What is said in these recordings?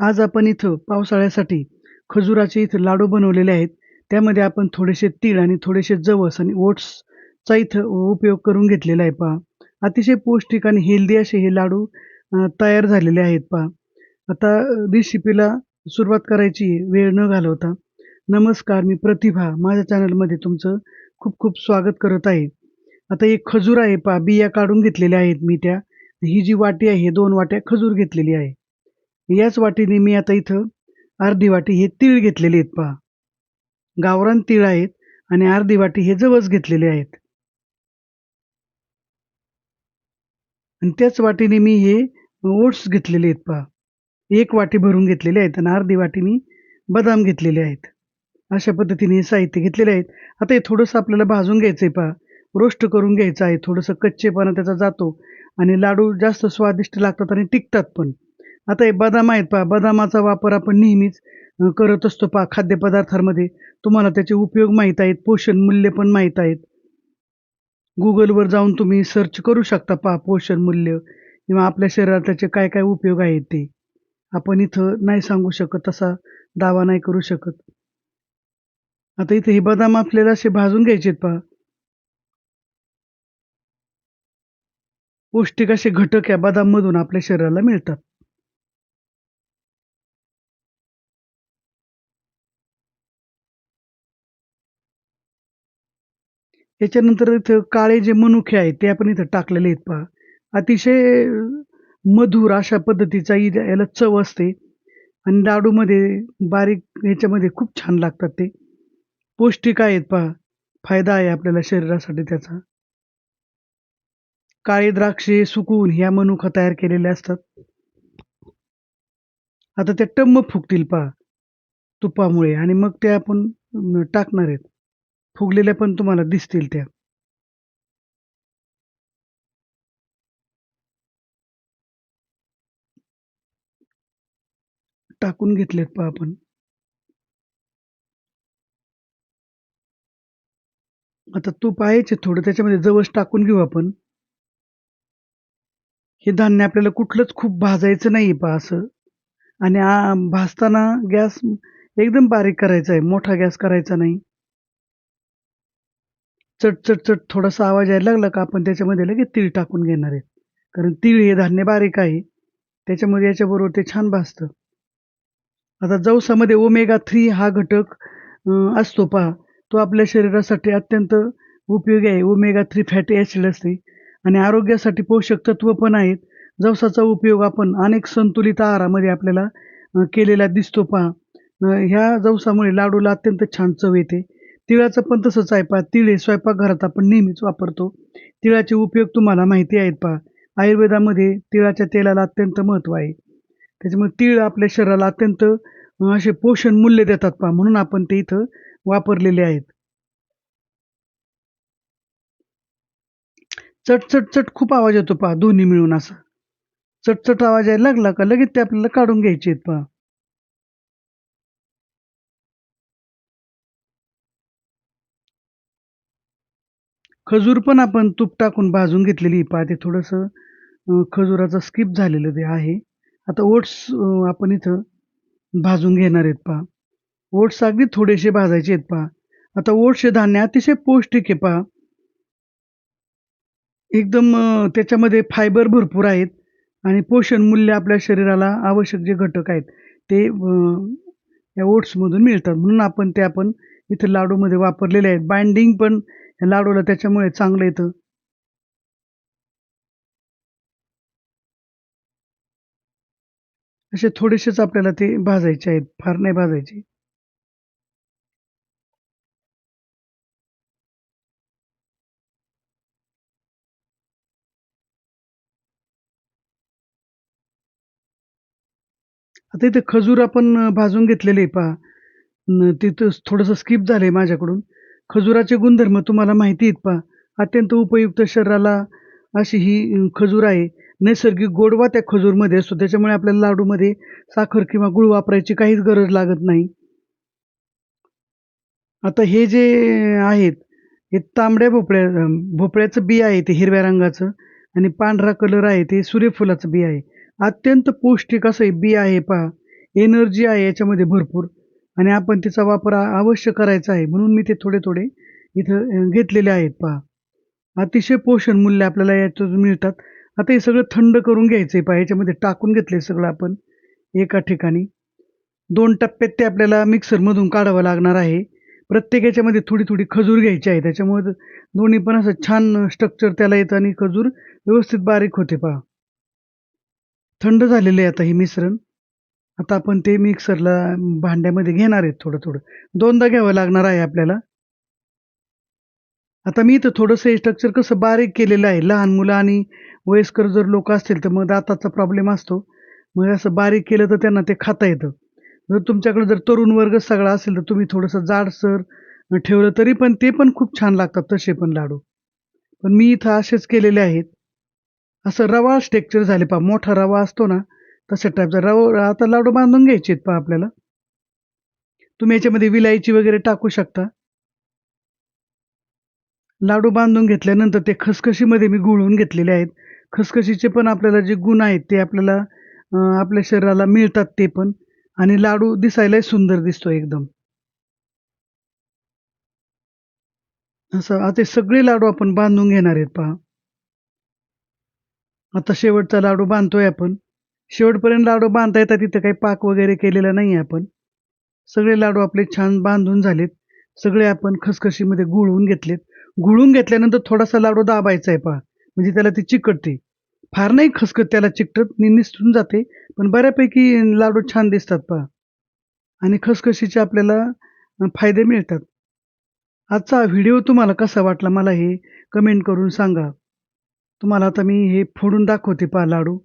आज आपण इथं पावसाळ्यासाठी खजुराचे इथं लाडू बनवलेले आहेत. त्यामध्ये आपण थोडेसे तीळ आणि थोडेसे जवस आणि ओट्सचा इथं उपयोग करून घेतलेला आहे पहा. अतिशय पौष्टिक आणि हेल्दी असे हे लाडू तयार झालेले आहेत पहा. आता रेसिपीला सुरुवात करायची आहे, वेळ न घालवता. नमस्कार, मी प्रतिभा. माझ्या चॅनलमध्ये तुमचं खूप खूप स्वागत करत आहे. आता एक खजूर आहे पहा, बिया काढून घेतलेल्या आहेत मी त्या. ही जी वाटी आहे, 2 वाट्या खजूर घेतलेली आहे. याच वाटीने मी आता इथं अर्धी वाटी हे तीळ घेतलेले आहेत पहा. गावरान तीळ आहेत आणि अर्धी वाटी हे जवस घेतलेले आहेत. आणि त्याच वाटीने मी हे ओट्स घेतलेले आहेत पहा. 1 वाटी भरून घेतलेले आहेत आणि अर्धी वाटी मी बदाम घेतलेले आहेत. अशा पद्धतीने हे साहित्य घेतलेले आहेत. आता हे थोडंसं आपल्याला भाजून घ्यायचंय पहा. रोस्ट करून घ्यायचं आहे. थोडंसं कच्चेपणा त्याचा जातो आणि लाडू जास्त स्वादिष्ट लागतात आणि टिकतात पण. आता हे बदाम आहेत पहा. बदामाचा वापर आपण नेहमीच करत असतो पहा खाद्यपदार्थांमध्ये. तुम्हाला त्याचे उपयोग माहीत आहेत, पोषण मूल्य पण माहीत आहेत. Googleवर जाऊन तुम्ही सर्च करू शकता पहा पोषण मूल्य किंवा आपल्या शरीरात त्याचे काय काय उपयोग आहेत ते. आपण इथं नाही सांगू शकत, तसा दावा नाही करू शकत. आता इथे हे बदाम आपल्याला असे भाजून घ्यायचे आहेत पहा. पौष्टिक असे घटक या बदाममधून आपल्या शरीराला मिळतात. त्याच्यानंतर इथं काळे जे मनुके आहेत ते आपण इथं टाकलेले आहेत पहा. अतिशय मधुर अशा पद्धतीचा याला चव असते आणि लाडूमध्ये बारीक ह्याच्यामध्ये खूप छान लागतात ते. पौष्टिक आहेत पहा. फायदा आहे आपल्याला शरीरासाठी त्याचा. काळे द्राक्षे सुकवून ह्या मनुका तयार केलेल्या असतात. आता त्या टम्म फुगतील पहा तुपामुळे आणि मग त्या आपण टाकणार आहेत. फुगलेल्या पण तुम्हाला दिसतील त्या. टाकून घेतलेत पहा आपण. आता तूप आहेच आहे थोडं त्याच्यामध्ये जवस टाकून घेऊ आपण. हे धान्य आपल्याला कुठलंच खूप भाजायचं नाहीये पहा असं आणि भाजताना गॅस एकदम बारीक करायचा आहे. मोठा गॅस करायचा नाही. चट, चट, चट थोडासा आवाज यायला लागला का आपण त्याच्यामध्ये लगेच तीळ टाकून घेणार आहेत. कारण तीळ हे धान्य बारीक आहे. त्याच्यामध्ये याच्याबरोबर ते छान भाजतं. आता जवसामध्ये ओमेगा 3 हा घटक असतो पहा. तो आपल्या शरीरासाठी अत्यंत उपयोगी आहे. ओमेगा 3 फॅटी ॲसिड असते आणि आरोग्यासाठी पोषक तत्व पण आहेत. जवसाचा उपयोग आपण अनेक संतुलित आहारामध्ये आपल्याला केलेला दिसतो पहा. ह्या जवसामुळे लाडूला अत्यंत छान चव येते. तिळाचं पण तसंच आहे पहा. तीळ हे स्वयंपाकघरात आपण नेहमीच वापरतो. तिळाचे उपयोग तुम्हाला माहिती आहेत पहा. आयुर्वेदामध्ये तिळाच्या तेलाला अत्यंत महत्त्व आहे. त्याच्यामुळे तीळ आपल्या शरीराला अत्यंत असे पोषण मूल्य देतात पहा म्हणून आपण ते इथं वापरलेले आहेत. चट, चट, चट खूप आवाज येतो पहा दोन्ही मिळून असा. चट, आवाज यायला लागला का लगेच ते आपल्याला काढून घ्यायचे आहेत पहा. खजूर पण आपण तूप टाकून भाजून घेतलेली आहे पहा. ते थोडंसं खजुराचं स्किप झालेलं ते आहे. आता ओट्स आपण इथं भाजून घेणार आहेत पहा. ओट्स अगदी थोडेसे भाजायचे आहेत पहा. आता ओट्स हे धान्य अतिशय पौष्टिक आहे पहा. एकदम त्याच्यामध्ये फायबर भरपूर आहेत आणि पोषण मूल्य आपल्या शरीराला आवश्यक जे घटक आहेत ते या ओट्समधून मिळतात. म्हणून आपण इथे लाडूमध्ये वापरलेले आहेत. बाइंडिंग पण या लाडूला त्याच्यामुळे चांगलं येतं. असे थोडेसेच आपल्याला ते भाजायचे आहेत, फार नाही भाजायचे. आता इथे खजूर आपण भाजून घेतलेले आहे पहा. तिथं थोडंसं स्किप झालंय माझ्याकडून. खजुराचे गुणधर्म तुम्हाला माहिती आहेत पहा. अत्यंत उपयुक्त शरीराला अशी ही खजूर आहे. नैसर्गिक गोडवा त्या खजूरमध्ये असतो. त्याच्यामुळे आपल्याला लाडूमध्ये साखर किंवा गूळ वापरायची काहीच गरज लागत नाही. आता हे जे आहेत, हे तांबड्या भोपळ्याचं बी आहे ते हिरव्या रंगाचं आणि पांढरा कलर आहे ते सूर्यफुलाचं बी आहे. अत्यंत पौष्टिक असं हे बी आहे पहा. एनर्जी आहे याच्यामध्ये भरपूर आणि आपण त्याचा वापर अवश्य करायचा आहे. म्हणून मी ते थोडे-थोडे इथं घेतलेले आहेत पहा. अतिशय पोषण मूल्य आपल्याला याच्यातून मिळतात. आता हे सगळं थंड करून घ्यायचंय पहा. याच्यामध्ये टाकून घेतलंय सगळं आपण एका ठिकाणी. 2 टप्प्यात ते आपल्याला मिक्सरमधून काढावं लागणार आहे. प्रत्येक याच्यामध्ये थोडी-थोडी खजूर घ्यायची आहे. त्याच्यामुळे दोन्ही पण असं छान स्ट्रक्चर त्याला येतं आणि खजूर व्यवस्थित बारीक होते पहा. थंड झालेलं आहे आता हे मिश्रण. आता आपण ते मिक्सरला भांड्यामध्ये घेणार आहेत थोडं-थोडं. 2दा घ्यावं लागणार आहे आपल्याला. आता मी इथं थोडंसं हे स्ट्रक्चर कसं बारीक केलेलं आहे. लहान मुलं आणि वयस्कर जर लोकं असतील, तर मग दाताचा प्रॉब्लेम असतो. मग असं बारीक केलं तर त्यांना ते खाता येतं. जर तुमच्याकडे जर तरुण वर्ग सगळा असेल, तर तुम्ही थोडंसं जाडसर ठेवलं तरी पण ते पण खूप छान लागतात तसे पण लाडू. पण मी इथं असेच केलेले आहेत. असं रवाळ टेक्स्चर झाले पहा. मोठा रवा असतो ना, तशा टाईपचा रवा आता लाडू बांधून घ्यायचे आहेत पहा आपल्याला. तुम्ही याच्यामध्ये विलायची वगैरे टाकू शकता. लाडू बांधून घेतल्यानंतर ते खसखशीमध्ये मी घोळवून घेतलेले आहेत. खसखशीचे पण आपल्याला जे गुण आहेत ते आपल्याला आपल्या शरीराला मिळतात ते पण आणि लाडू दिसायलाही सुंदर दिसतो एकदम. असं आता हे सगळे लाडू आपण बांधून घेणार आहेत पहा. आता शेवटचा लाडू बांधतोय आपण. शेवटपर्यंत लाडू बांधता येतात तिथे काही पाक वगैरे केलेला नाहीये आपण. सगळे लाडू आपले छान बांधून झालेत. सगळे आपण खसखशीमध्ये घोळवून घेतलेत. घोळून घेतल्यानंतर थोडासा लाडू दाबायचा आहे पहा. म्हणजे त्याला ती चिकटते. फार नाही खसखस त्याला चिकटत, निसटून जाते. पण बऱ्यापैकी लाडू छान दिसतात पहा आणि खसखशीचे आपल्याला फायदे मिळतात. आजचा हा व्हिडिओ तुम्हाला कसा वाटला मला हे कमेंट करून सांगा. तुम्हाला आता मी हे फोडून दाखवते पहा लाडू.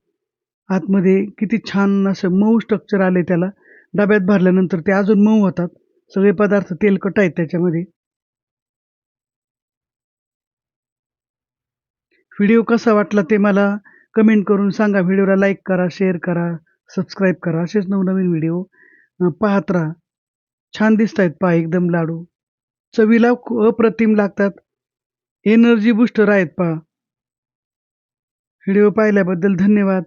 आतमध्ये किती छान असं मऊ स्ट्रक्चर आलंय त्याला. डब्यात भरल्यानंतर ते अजून मऊ होतात. सगळे पदार्थ तेलकट आहेत त्याच्यामध्ये. व्हिडिओ कसा वाटला ते मला कमेंट करून सांगा. व्हिडिओला लाईक करा, शेअर करा, सबस्क्राईब करा. असेच नवनवीन व्हिडिओ पाहत राहा. छान दिसतायत पहा एकदम लाडू. चवीला अप्रतिम लागतात. एनर्जी बूस्टर आहेत पहा. व्हिडिओ पाहिल्याबद्दल धन्यवाद.